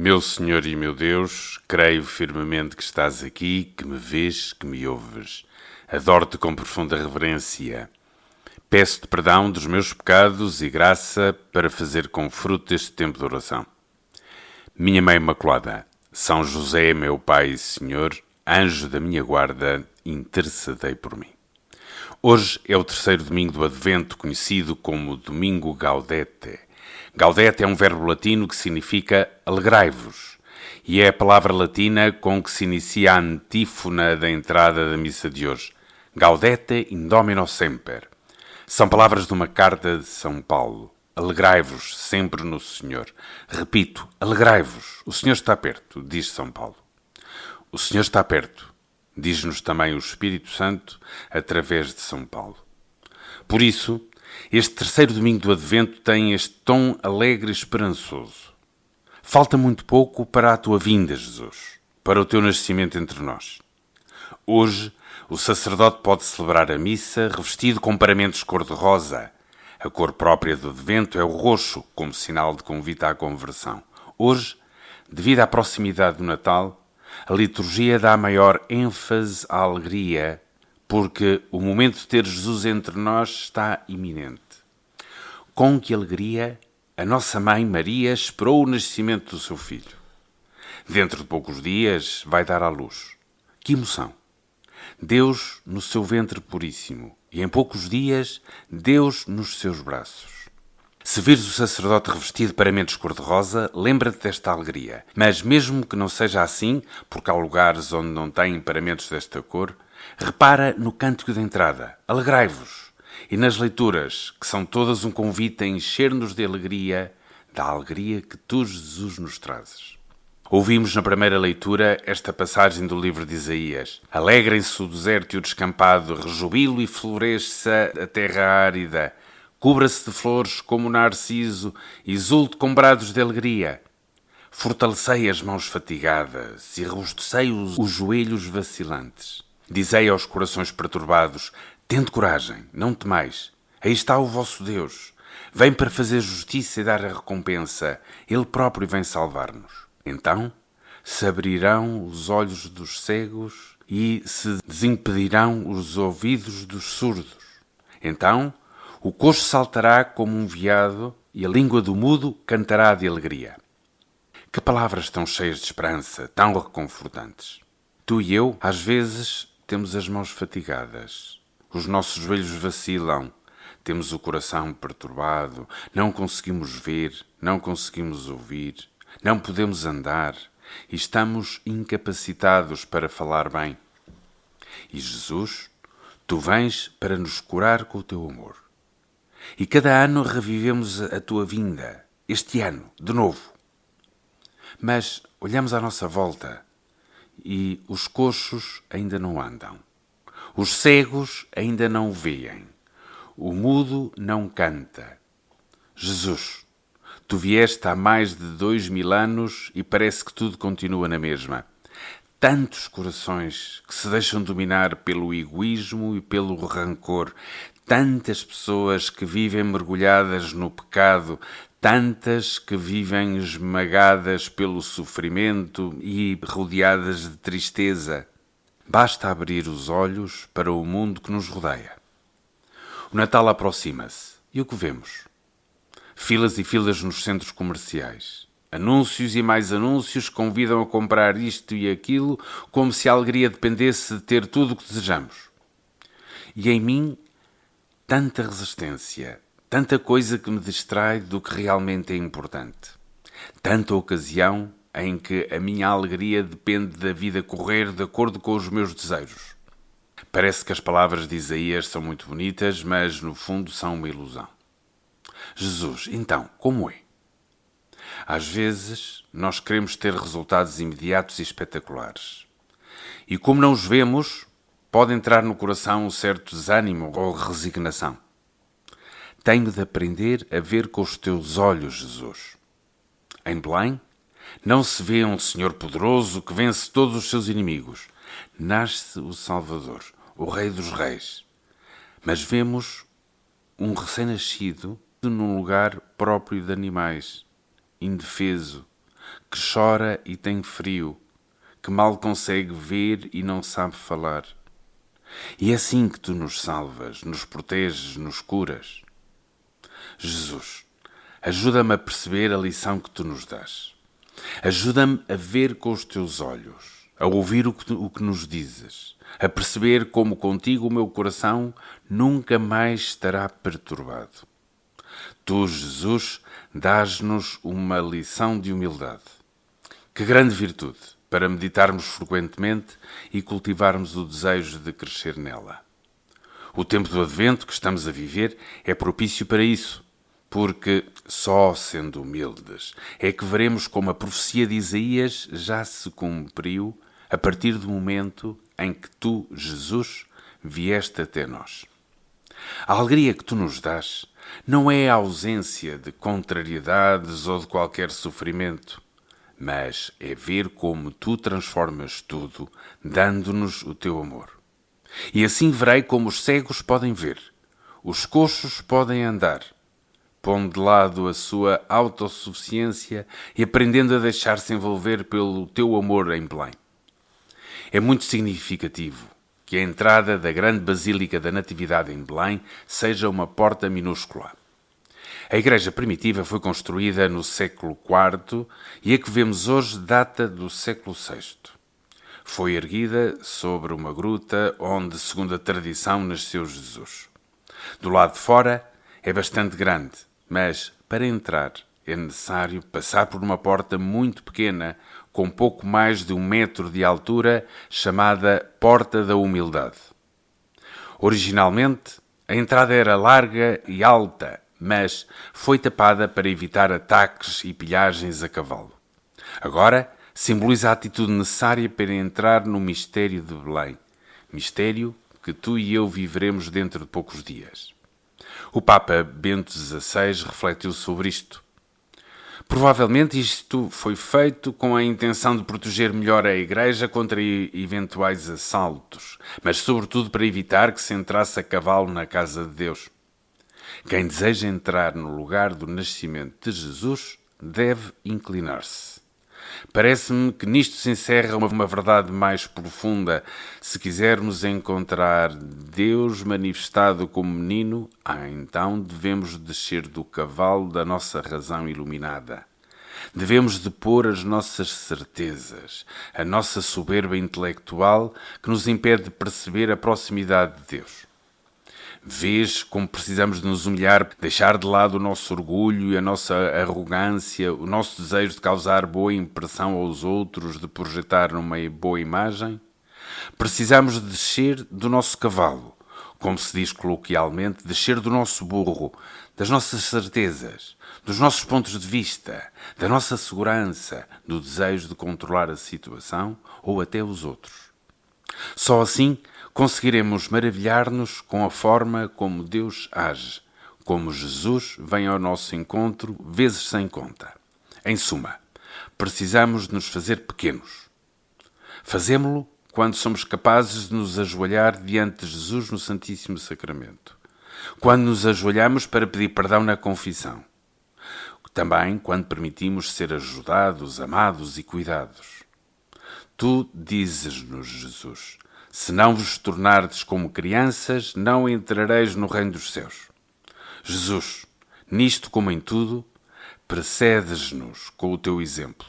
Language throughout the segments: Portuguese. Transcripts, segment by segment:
Meu Senhor e meu Deus, creio firmemente que estás aqui, que me vês, que me ouves. Adoro-te com profunda reverência. Peço-te perdão dos meus pecados e graça para fazer com fruto este tempo de oração. Minha Mãe Imaculada, São José, meu Pai e Senhor, anjo da minha guarda, intercedei por mim. Hoje é o terceiro domingo do Advento, conhecido como Domingo Gaudete. Gaudete é um verbo latino que significa alegrai-vos, e é a palavra latina com que se inicia a antífona da entrada da missa de hoje. Gaudete in Domino semper. São palavras de uma carta de São Paulo. Alegrai-vos sempre no Senhor. Repito, alegrai-vos. O Senhor está perto, diz São Paulo. O Senhor está perto, diz-nos também o Espírito Santo através de São Paulo. Por isso, este terceiro domingo do Advento tem este tom alegre e esperançoso. Falta muito pouco para a tua vinda, Jesus, para o teu nascimento entre nós. Hoje, o sacerdote pode celebrar a missa revestido com paramentos cor-de-rosa. A cor própria do Advento é o roxo, como sinal de convite à conversão. Hoje, devido à proximidade do Natal, a liturgia dá maior ênfase à alegria, porque o momento de ter Jesus entre nós está iminente. Com que alegria a nossa Mãe Maria esperou o nascimento do seu filho. Dentro de poucos dias vai dar à luz. Que emoção! Deus no seu ventre puríssimo e em poucos dias Deus nos seus braços. Se vires o sacerdote revestido de paramentos cor-de-rosa, lembra-te desta alegria. Mas mesmo que não seja assim, porque há lugares onde não têm paramentos desta cor, repara no cântico de entrada, alegrai-vos, e nas leituras, que são todas um convite a encher-nos de alegria, da alegria que tu, Jesus, nos trazes. Ouvimos na primeira leitura esta passagem do livro de Isaías. Alegrem-se o deserto e o descampado, rejubilo e floresça a terra árida, cubra-se de flores como o narciso, exulte com brados de alegria. Fortalecei as mãos fatigadas e robustecei os joelhos vacilantes. Dizei aos corações perturbados, tende coragem, não temais. Aí está o vosso Deus. Vem para fazer justiça e dar a recompensa. Ele próprio vem salvar-nos. Então se abrirão os olhos dos cegos e se desimpedirão os ouvidos dos surdos. Então o coxo saltará como um veado e a língua do mudo cantará de alegria. Que palavras tão cheias de esperança, tão reconfortantes. Tu e eu, às vezes, temos as mãos fatigadas, os nossos joelhos vacilam, temos o coração perturbado, não conseguimos ver, não conseguimos ouvir, não podemos andar e estamos incapacitados para falar bem. E Jesus, tu vens para nos curar com o teu amor. E cada ano revivemos a tua vinda, este ano, de novo. Mas olhamos à nossa volta e os coxos ainda não andam. Os cegos ainda não veem. O mudo não canta. Jesus, tu vieste há mais de 2000 anos e parece que tudo continua na mesma. Tantos corações que se deixam dominar pelo egoísmo e pelo rancor. Tantas pessoas que vivem mergulhadas no pecado. Tantas que vivem esmagadas pelo sofrimento e rodeadas de tristeza. Basta abrir os olhos para o mundo que nos rodeia. O Natal aproxima-se. E o que vemos? Filas e filas nos centros comerciais. Anúncios e mais anúncios que convidam a comprar isto e aquilo, como se a alegria dependesse de ter tudo o que desejamos. E em mim, tanta resistência, tanta coisa que me distrai do que realmente é importante. Tanta ocasião em que a minha alegria depende da vida correr de acordo com os meus desejos. Parece que as palavras de Isaías são muito bonitas, mas no fundo são uma ilusão. Jesus, então, como é? Às vezes, nós queremos ter resultados imediatos e espetaculares. E como não os vemos, pode entrar no coração um certo desânimo ou resignação. Tenho de aprender a ver com os teus olhos, Jesus. Em Belém, não se vê um Senhor poderoso que vence todos os seus inimigos. Nasce o Salvador, o Rei dos Reis. Mas vemos um recém-nascido num lugar próprio de animais, indefeso, que chora e tem frio, que mal consegue ver e não sabe falar. E é assim que tu nos salvas, nos proteges, nos curas. Jesus, ajuda-me a perceber a lição que tu nos dás. Ajuda-me a ver com os teus olhos, a ouvir o que nos dizes, a perceber como contigo o meu coração nunca mais estará perturbado. Tu, Jesus, dás-nos uma lição de humildade. Que grande virtude para meditarmos frequentemente e cultivarmos o desejo de crescer nela. O tempo do Advento que estamos a viver é propício para isso, porque só sendo humildes é que veremos como a profecia de Isaías já se cumpriu a partir do momento em que tu, Jesus, vieste até nós. A alegria que tu nos dás não é a ausência de contrariedades ou de qualquer sofrimento, mas é ver como tu transformas tudo, dando-nos o teu amor. E assim verei como os cegos podem ver, os coxos podem andar, pondo de lado a sua autossuficiência e aprendendo a deixar-se envolver pelo teu amor em Belém. É muito significativo que a entrada da grande Basílica da Natividade em Belém seja uma porta minúscula. A igreja primitiva foi construída no século IV e a que vemos hoje data do século VI. Foi erguida sobre uma gruta onde, segundo a tradição, nasceu Jesus. Do lado de fora é bastante grande, mas para entrar é necessário passar por uma porta muito pequena, com pouco mais de 1 metro de altura, chamada Porta da Humildade. Originalmente, a entrada era larga e alta, mas foi tapada para evitar ataques e pilhagens a cavalo. Agora, simboliza a atitude necessária para entrar no mistério de Belém, mistério que tu e eu viveremos dentro de poucos dias. O Papa Bento XVI refletiu sobre isto. Provavelmente isto foi feito com a intenção de proteger melhor a Igreja contra eventuais assaltos, mas sobretudo para evitar que se entrasse a cavalo na casa de Deus. Quem deseja entrar no lugar do nascimento de Jesus deve inclinar-se. Parece-me que nisto se encerra uma verdade mais profunda. Se quisermos encontrar Deus manifestado como menino, então devemos descer do cavalo da nossa razão iluminada. Devemos depor as nossas certezas, a nossa soberba intelectual que nos impede de perceber a proximidade de Deus. Vês como precisamos de nos humilhar, deixar de lado o nosso orgulho e a nossa arrogância, o nosso desejo de causar boa impressão aos outros, de projetar uma boa imagem? Precisamos de descer do nosso cavalo, como se diz coloquialmente, descer do nosso burro, das nossas certezas, dos nossos pontos de vista, da nossa segurança, do desejo de controlar a situação ou até os outros. Só assim conseguiremos maravilhar-nos com a forma como Deus age, como Jesus vem ao nosso encontro, vezes sem conta. Em suma, precisamos de nos fazer pequenos. Fazemo-lo quando somos capazes de nos ajoelhar diante de Jesus no Santíssimo Sacramento. Quando nos ajoelhamos para pedir perdão na confissão. Também quando permitimos ser ajudados, amados e cuidados. Tu dizes-nos, Jesus, se não vos tornardes como crianças, não entrareis no reino dos céus. Jesus, nisto como em tudo, precedes-nos com o teu exemplo.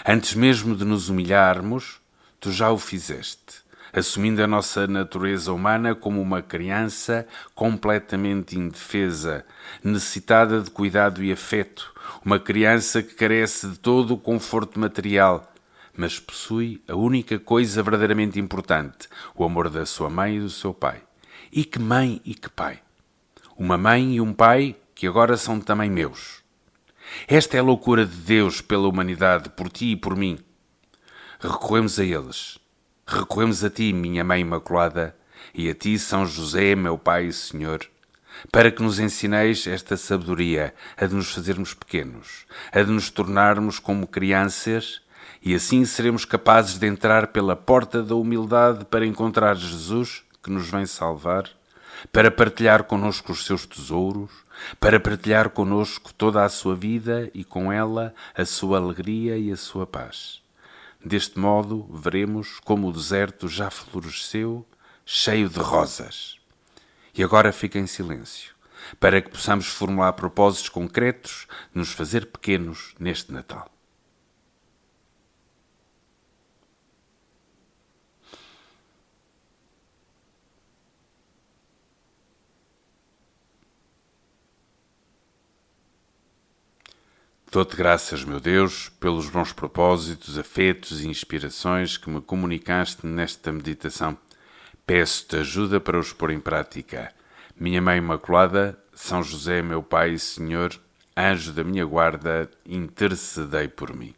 Antes mesmo de nos humilharmos, tu já o fizeste, assumindo a nossa natureza humana como uma criança completamente indefesa, necessitada de cuidado e afeto, uma criança que carece de todo o conforto material, mas possui a única coisa verdadeiramente importante, o amor da sua mãe e do seu pai. E que mãe e que pai! Uma mãe e um pai que agora são também meus. Esta é a loucura de Deus pela humanidade, por ti e por mim. Recorremos a eles. Recorremos a ti, minha Mãe Imaculada, e a ti, São José, meu Pai e Senhor, para que nos ensineis esta sabedoria, a de nos fazermos pequenos, a de nos tornarmos como crianças, e assim seremos capazes de entrar pela porta da humildade para encontrar Jesus, que nos vem salvar, para partilhar connosco os seus tesouros, para partilhar conosco toda a sua vida e com ela a sua alegria e a sua paz. Deste modo, veremos como o deserto já floresceu, cheio de rosas. E agora fica em silêncio, para que possamos formular propósitos concretos de nos fazer pequenos neste Natal. Dou-te graças, meu Deus, pelos bons propósitos, afetos e inspirações que me comunicaste nesta meditação. Peço-te ajuda para os pôr em prática. Minha Mãe Imaculada, São José, meu Pai e Senhor, anjo da minha guarda, intercedei por mim.